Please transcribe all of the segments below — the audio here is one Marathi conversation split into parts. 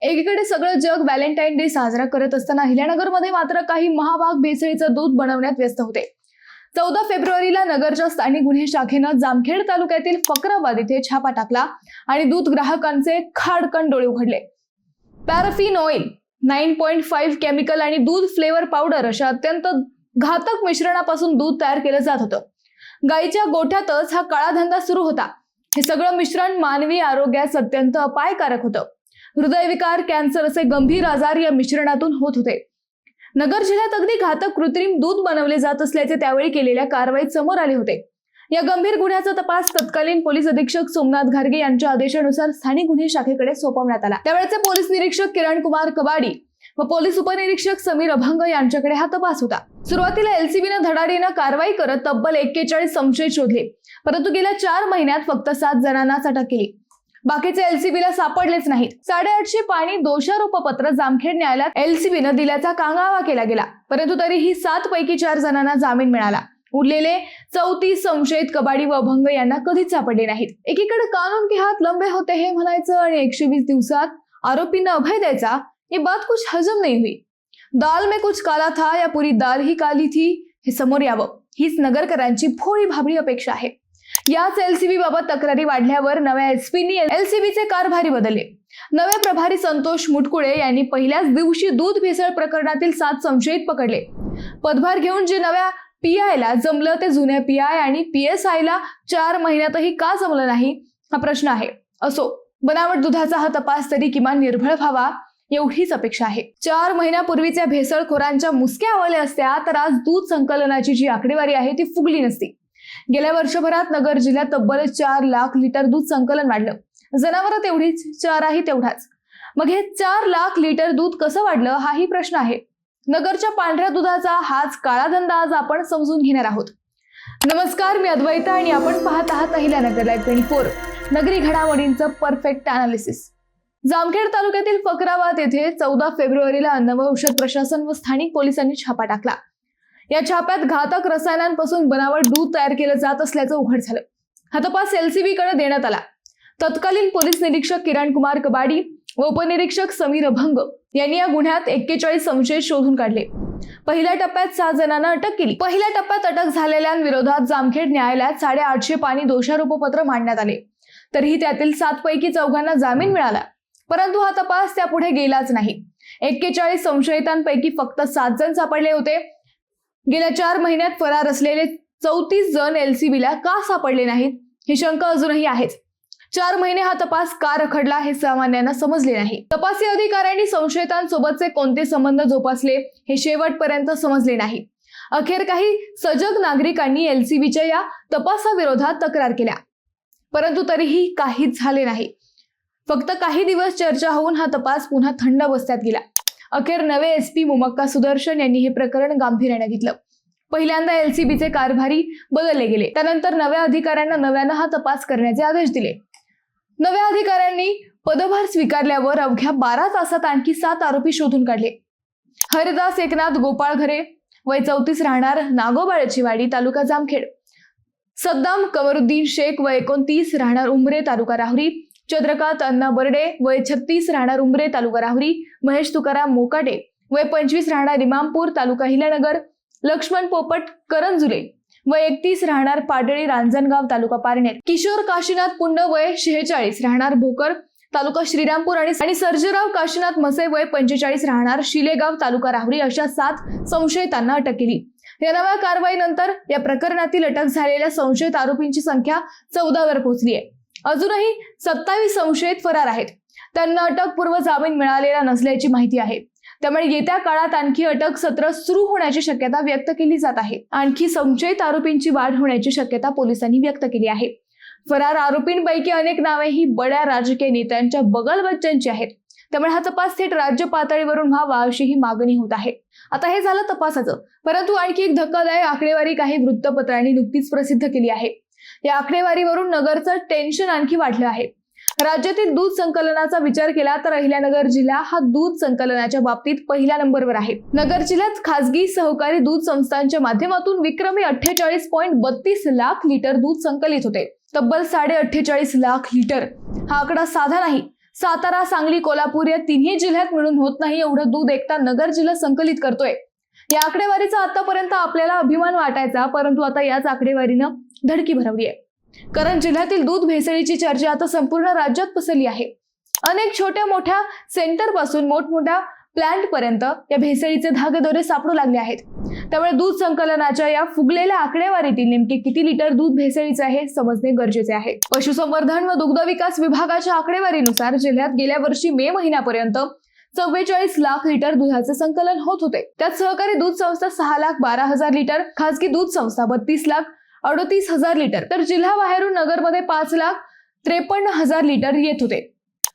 एकीकडे सगळं जग व्हॅलेंटाईन डे साजरा करत असताना अहिल्यानगरमध्ये मात्र काही महाभाग भेसळीचं दूध बनवण्यात व्यस्त होते। 14 फेब्रुवारीला नगरच्या स्थानिक गुन्हे शाखेनं जामखेड तालुक्यातील फकराबाद इथे छापा टाकला आणि दूध ग्राहकांचे खाडकन डोळे उघडले। पॅराफिन ऑइल, 9.5 केमिकल आणि दूध फ्लेवर पावडर अशा अत्यंत घातक मिश्रणापासून दूध तयार केलं जात होतं। गाईच्या गोठ्यातच हा काळा धंदा सुरू होता। हे सगळं मिश्रण मानवी आरोग्यास अत्यंत अपायकारक होतं। हृदयविकार, कॅन्सर असे गंभीर आजार या मिश्रणातून होत होते। नगर जिल्ह्यात अगदी घातक कृत्रिम दूध बनवले जात असल्याचे त्यावेळी केलेल्या कारवाईत समोर आले होते। या गंभीर गुन्ह्याचा तपास तत्कालीन पोलीस अधीक्षक सोमनाथ घारगे यांच्या आदेशानुसार स्थानिक गुन्हे शाखेकडे सोपवण्यात आला। त्यावेळेचे पोलीस निरीक्षक किरण कुमार कबाडी व पोलीस उपनिरीक्षक समीर अभंग यांच्याकडे हा तपास होता। सुरुवातीला एलसीबीने धडाडीने कारवाई करत तब्बल 41 संशयित शोधले, परंतु गेल्या 4 महिन्यात फक्त 7 जणांनाच अटक केली। बाकीचे एलसीबीला सापडलेच नाहीत। 850 पाणी दोषारोपपत्र जामखेड न्यायालयात एलसीबीने दिल्याचा कांगावा केला गेला, परंतु तरीही 7 पैकी 4 जणांना जामीन मिळाला। उरलेले 34 संशयित कबाडी व अभंग यांना कधीच सापडले नाहीत। एकीकडे कानून के हात लंबे होते हे म्हणायचं आणि 120 दिवसात आरोपींना अभय द्यायचा, ये बात कुछ हजम नहीं हुई। दाल में कुछ काला था या पूरी दाल ही काली थी, हे समोर यावं हीच नगरकरांची भोळी भाबडी अपेक्षा आहे। याच एलसीबी बाबत तक्रारी वाढल्यावर नव्या एसपीनी एलसीबीचे कारभारी बदलले। नवे प्रभारी संतोष मुटकुळे यांनी पहिल्याच दिवशी दूध भेसळ प्रकरणातील 7 संशयित पकडले। पदभार घेऊन जे नव्या पीआयला जमलं ते जुन्या पीआय आणि पीएसआयला 4 महिन्यातही का जमलं नाही हा प्रश्न आहे। असो, बनावट दुधाचा हा तपास तरी किमान निर्भळ व्हावा एवढीच अपेक्षा आहे। 4 महिन्यापूर्वीच्या भेसळखोरांच्या मुसक्या आवल्या असत्या तर आज दूध संकलनाची जी आकडेवारी आहे ती फुगली नसती। गेल्या वर्षभरात नगर जिल्ह्यात तब्बल 4 लाख लिटर दूध संकलन वाढलं। जनावरं तेवढीच, चाराही तेवढाच। मग हे 4 लाख लिटर दूध कसं वाढलं हाही प्रश्न आहे। नगरच्या पांढऱ्या दुधाचा हाच काळा धंदा आज आपण समजून घेणार आहोत। नमस्कार, मी अद्वैता आणि आपण पाहत आहात अहिल्यानगर लाईव्ह 24, नगरी घडामोडींचं परफेक्ट अनालिसिस। जामखेड तालुक्यातील फकराबाद येथे 14 फेब्रुवारीला अन्न व औषध प्रशासन व स्थानिक पोलिसांनी छापा टाकला। या छाप्यात घातक रसायनांपासून बनावट दूध तयार केलं जात असल्याचं उघड झालं। हा तपास एलसीबी कडे देण्यात आला। तत्कालीन पोलीस निरीक्षक किरण कुमार कबाडी व उपनिरीक्षक समीर अभंग यांनी या गुन्ह्यात 41 संशयित शोधून काढले। पहिल्या टप्प्यात 6 जणांना अटक केली। पहिल्या टप्प्यात अटक झालेल्यांविरोधात जामखेड न्यायालयात 850 पाणी दोषारोपपत्र मांडण्यात आले। तरीही त्यातील 7 पैकी 4 जामीन मिळाला, परंतु हा तपास त्यापुढे गेलाच नाही। 41 संशयितांपैकी फक्त 7 जण सापडले होते। गेल्या 4 महिन्यात फरार असलेले 34 जण एलसीबीला का सापडले नाहीत ही शंका अजूनही आहेच। 4 महिने हा तपास का रखडला हे सामान्यांना समजले नाही। तपासी अधिकाऱ्यांनी संशयितांसोबतचे कोणते संबंध जोपासले हे शेवटपर्यंत समजले नाही। अखेर काही सजग नागरिकांनी एलसीबीच्या या तपासाविरोधात तक्रार केल्या, परंतु तरीही काहीच झाले नाही। फक्त काही दिवस चर्चा होऊन हा तपास पुन्हा थंड बस्त्यात गेला। अखेर नवे एसपी मुमक्का सुदर्शन यांनी हे प्रकरण गांभीर्याने घेतलं। पहिल्यांदा एलसीबीचे कारभारी बदलले गेले, त्यानंतर नव्या अधिकाऱ्यांना नव्यानं हा तपास करण्याचे आदेश दिले। नव्या अधिकाऱ्यांनी पदभार स्वीकारल्यावर अवघ्या 12 तासात आणखी 7 आरोपी शोधून काढले। हरिदास एकनाथ गोपाळ घरे, वय 34, राहणार नागोबाळची वाडी, तालुका जामखेड। सद्दाम कमरुद्दीन शेख, वय 29, राहणार उंबरे, तालुका राहुरी। चंद्रकांत अण्णा बर्डे, वय 36, राहणार उंबरे, तालुका राहुरी। महेश तुकाराम मोकाटे, वय 25, राहणार इमामपूर, तालुका अहिल्यानगर। लक्ष्मण पोपट करंजुले, वय 31, राहणार पाडळी, रांजणगाव, तालुका पारनेर। किशोर काशीनाथ पुंड, वय 46, राहणार भोकर, तालुका श्रीरामपूर आणि सर्जेराव काशीनाथ मसे, वय 45, राहणार शिलेगाव, तालुका राहुरी अशा 7 संशयितांना अटक केली। या नव्या कारवाईनंतर या प्रकरणातील अटक झालेल्या संशयित आरोपींची संख्या 14 वर पोहोचली आहे। अजूनही 27 संशयित फरार आहेत। त्यांना अटकपूर्व जामीन मिळालेला नसल्याची माहिती आहे। त्यामुळे येत्या काळात आणखी अटक सत्र सुरू होण्याची शक्यता व्यक्त केली जात आहे। आणखी संशयित आरोपींची वाढ होण्याची शक्यता पोलिसांनी व्यक्त केली आहे। फरार आरोपींपैकी अनेक नावे ही बड्या राजकीय नेत्यांच्या बगलबच्च्यांची आहेत। त्यामुळे हा तपास थेट राज्य पातळीवरून व्हावा अशी ही मागणी होत आहे। आता हे झालं तपासाचं, परंतु आणखी एक धक्कादायक आकडेवारी काही वृत्तपत्रांनी नुकतीच प्रसिद्ध केली आहे। या आकडेवारीवरून नगरचं टेन्शन आणखी वाढलं आहे। राज्यातील दूध संकलनाचा विचार केला तर अहिल्यानगर जिल्हा हा दूध संकलनाच्या बाबतीत पहिल्या नंबरवर आहे। नगर जिल्ह्यात खासगी सहकारी दूध संस्थांच्या माध्यमातून विक्रमी 48.32 लाख लिटर दूध संकलित होते। तब्बल 48.5 लाख लिटर हा आकडा साधा नाही। सातारा, सांगली, कोल्हापूर या तिन्ही जिल्ह्यात मिळून होत नाही एवढं दूध एकटा नगर जिल्हा संकलित करतोय. या आकडेवारीचा आतापर्यंत आपल्याला अभिमान वाटायचा, परंतु आता याच आकडेवारीनं धडकी भरवली आहे. कारण जिल्ह्यातील दूध भेसळीची चर्चा आता संपूर्ण राज्यात पसरली आहे. अनेक छोट्या मोठ्या सेंटर पासून मोठमोठ्या प्लांट पर्यंत या भेसळीचे धागेदोरे सापडू लागले आहेत. त्यामुळे दूध संकलनाच्या या फुगलेल्या आकडेवारीतील नेमके किती लिटर दूध भेसळीचे आहे समजणे गरजेचे आहे. पशुसंवर्धन व दुग्ध विकास विभागाच्या आकडेवारीनुसार जिल्ह्यात गेल्या वर्षी मे महिन्यापर्यंत 44 लाख लिटर दुधाचे संकलन होत होते. त्यात सहकारी दूध संस्था 6,12,000 लिटर, खासगी दूध संस्था 32,38,000 लिटर, तर जिल्हा बाहेरून नगरमध्ये 5,53,000 लिटर येत होते.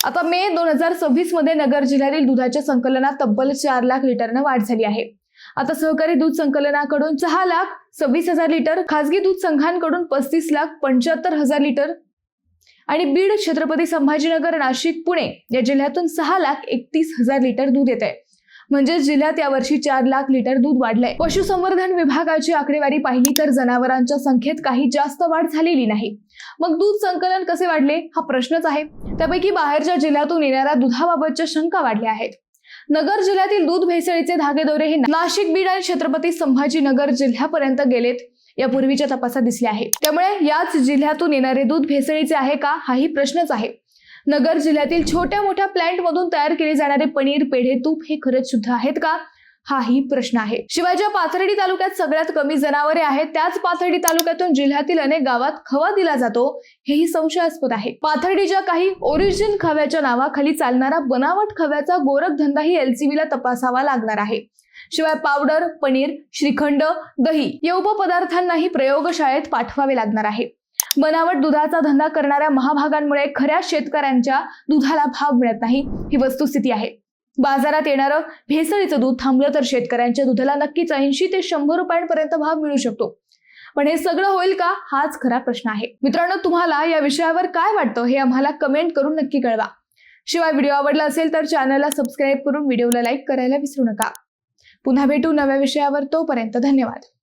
आता मे 2026 मध्ये नगर जिल्ह्यातील दुधाच्या संकलनात तब्बल 4 लाख लिटरनं वाढ झाली आहे. आता सहकारी दूध संकलनाकडून 6,26,000 लिटर, खासगी दूध संघांकडून 35,75,000 लिटर आणि बीड, छत्रपती संभाजीनगर, नाशिक, पुणे या जिल्ह्यातून 6,31,000 लिटर दूध येत आहे. म्हणजे जिल्ह्यात यावर्षी 4 लाख लिटर दूध वाढलंय. पशुसंवर्धन विभागाची आकडेवारी पाहिली तर जनावरांच्या संख्येत काही जास्त वाढ झालेली नाही. मग दूध संकलन कसे वाढले हा प्रश्नच आहे. त्यापैकी बाहेरच्या जिल्ह्यातून येणाऱ्या दुधाबाबतच्या शंका वाढल्या आहेत. नगर जिल्ह्यातील दूध भेसळीचे धागेदोरे हे नाशिक, बीड आणि छत्रपती संभाजीनगर जिल्ह्यापर्यंत गेलेत यापूर्वीच्या तपासात दिसले आहे. त्यामुळे याच जिल्ह्यातून येणारे दूध भेसळीचे आहे का हाही प्रश्नच आहे. नगर जिल्ह्यातील छोट्या मोठ्या प्लांट मधून तयार केले जाणारे पनीर, पेढे, तूप हे खरंच शुद्ध आहेत का हाही प्रश्न आहे. शिवाय ज्या पाथर्डी तालुक्यात सगळ्यात कमी जनावरे आहेत त्याच पाथर्डी तालुक्यातून जिल्ह्यातील अनेक गावात खवा दिला जातो हेही संशयास्पद आहे. पाथर्डीच्या काही ओरिजिन खव्याच्या नावाखाली चालणारा बनावट खव्याचा गोरखधंदाही LCB ला तपासावा लागणार आहे. शिवाय पावडर, पनीर, श्रीखंड, दही या उपपदार्थांनाही प्रयोगशाळेत पाठवावे लागणार आहे. बनावट दुधाचा धंदा करणाऱ्या महाभागांमुळे खऱ्या शेतकऱ्यांच्या दुधाला भाव मिळत नाही ही वस्तुस्थिती आहे. बाजारात येणारं भेसळीचं दूध थांबलं तर शेतकऱ्यांच्या दुधाला नक्कीच 80 ते 100 रुपयांपर्यंत भाव मिळू शकतो. पण हे सगळं होईल का हाच खरा प्रश्न आहे. मित्रांनो, तुम्हाला या विषयावर काय वाटतं हे आम्हाला कमेंट करून नक्की कळवा. शिवाय व्हिडिओ आवडला असेल तर चॅनलला सबस्क्राईब करून व्हिडिओला लाईक करायला विसरू नका. पुन्हा भेटू नव्या विषयावर. तोपर्यंत धन्यवाद.